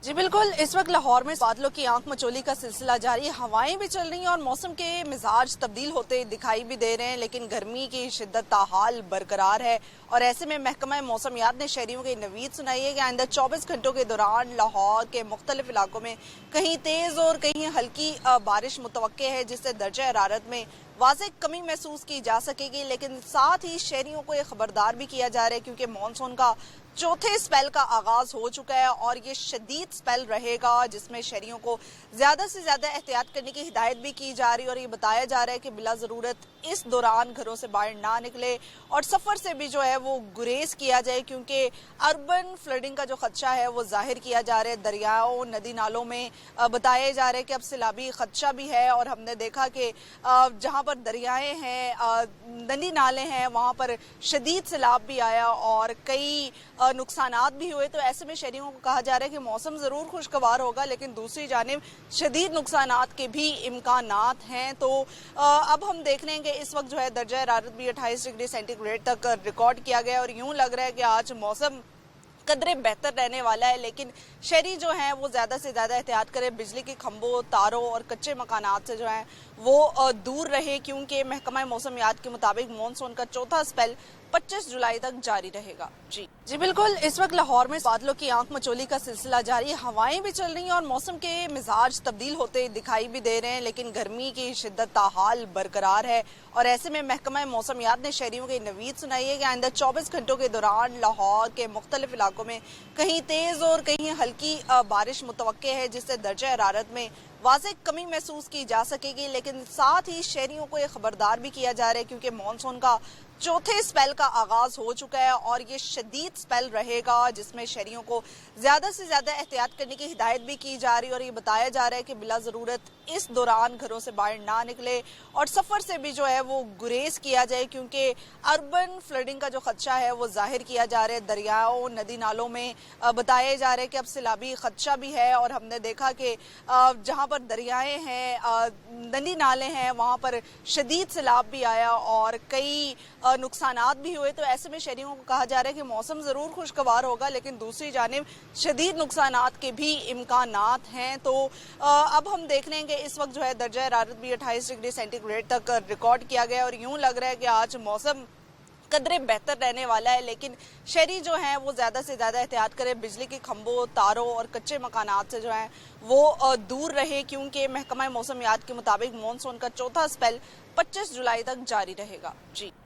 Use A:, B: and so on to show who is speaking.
A: जी बिल्कुल, इस वक्त लाहौर में बादलों की आंख मचोली का सिलसिला जारी है। हवाएं भी चल रही हैं और मौसम के मिजाज तब्दील होते दिखाई भी दे रहे हैं, लेकिन गर्मी की शिद्दत ताहाल बरकरार है। और ऐसे में महकमा मौसमियात ने शहरियों को नवीद सुनाई है कि आइंदा 24 घंटों के दौरान लाहौर के मुख्तलिफ इलाकों में कहीं तेज और कहीं हल्की बारिश मुतवक्के है, जिससे दर्जा हरारत में वाज़ेह कमी महसूस की जा सकेगी। लेकिन साथ ही शहरियों को ये खबरदार भी किया जा रहा है क्योंकि मानसून का चौथे स्पेल का आगाज हो चुका है और ये शदीद स्पेल रहेगा, जिसमें शहरियों को ज्यादा से ज्यादा एहतियात करने की हिदायत भी की जा रही है। और ये बताया जा रहा है कि बिला जरूरत इस दौरान घरों से बाहर ना निकले और सफर से भी जो है वो गुरेज किया जाए, क्योंकि अर्बन फ्लडिंग का जो खदशा है वो जाहिर किया जा रहा है। दरियाओं नदी नालों में बताया जा रहा है कि अब सैलाबी खदशा भी है और हमने देखा कि जहाँ पर दरियाएं हैं, नदी नाले हैं, वहाँ पर शदीद सैलाब भी आया और कई नुकसानात भी हुए। तो ऐसे में शहरियों को कहा जा रहा है कि मौसम ज़रूर खुशगवार होगा, लेकिन दूसरी जानिब शदीद नुकसानात के भी इम्कानात हैं। तो अब हम देख रहे हैं कि इस वक्त जो है दर्जा हरारत भी 28 डिग्री सेंटीग्रेड तक रिकॉर्ड किया गया और यूं लग रहा है कि आज मौसम कदरे बेहतर रहने वाला है। लेकिन शहरी जो हैं वो ज़्यादा से ज़्यादा एहतियात करें, बिजली के खंभों, तारों और कच्चे मकानात से जो हैं वो दूर रहे, क्योंकि महकमा मौसमियात के मुताबिक मानसून का चौथा स्पेल 25 जुलाई तक जारी रहेगा। जी बिल्कुल, इस वक्त लाहौर में बादलों की आंख मचोली का सिलसिला जारी है। हवाएं भी चल रही हैं और मौसम के मिजाज तब्दील होते दिखाई भी दे रहे हैं, लेकिन गर्मी की शिद्दत ताहाल बरकरार है। और ऐसे में महकमा मौसमियात ने शहरियों को नवीद सुनाई है कि आइंदा 24 घंटों के दौरान लाहौर के मुख्तलिफ इलाकों में कहीं तेज और कहीं हल्की बारिश मुतवक्के है, जिससे दर्जा हरारत में वाज़ेह कमी महसूस की जा सकेगी। लेकिन साथ ही शहरियों को ये खबरदार भी किया जा रहा है क्योंकि मानसून का चौथे स्पेल का आगाज हो चुका है और ये शदीद स्पेल रहेगा, जिसमें शहरियों को ज्यादा से ज्यादा एहतियात करने की हिदायत भी की जा रही है। और ये बताया जा रहा है कि बिला जरूरत इस दौरान घरों से बाहर ना निकले और सफर से भी जो है वो गुरेज किया जाए, क्योंकि अर्बन फ्लडिंग का जो खदशा है वो जाहिर किया जा रहा है। दरियाओं नदी नालों में बताया जा रहा है कि अब सैलाबी खदशा भी है और हमने देखा कि जहाँ पर दरियाएं हैं, नदी नाले हैं, वहाँ पर शदीद सैलाब भी आया और कई नुकसानात भी हुए। तो ऐसे में शहरियों को कहा जा रहा है कि मौसम ज़रूर खुशगवार होगा, लेकिन दूसरी जानिब शदीद नुकसानात के भी इम्कानात हैं। तो अब हम देख रहे हैं कि इस वक्त जो है दर्जा हरारत भी 28 डिग्री सेंटीग्रेड तक रिकॉर्ड किया गया और यूं लग रहा है कि आज मौसम कदरे बेहतर रहने वाला है। लेकिन शहरी जो हैं वो ज़्यादा से ज़्यादा एहतियात करें, बिजली के खंभों, तारों और कच्चे मकानात से जो हैं वो दूर रहे, क्योंकि महकमा मौसमियात के मुताबिक मानसून का चौथा स्पेल 25 जुलाई तक जारी रहेगा। जी।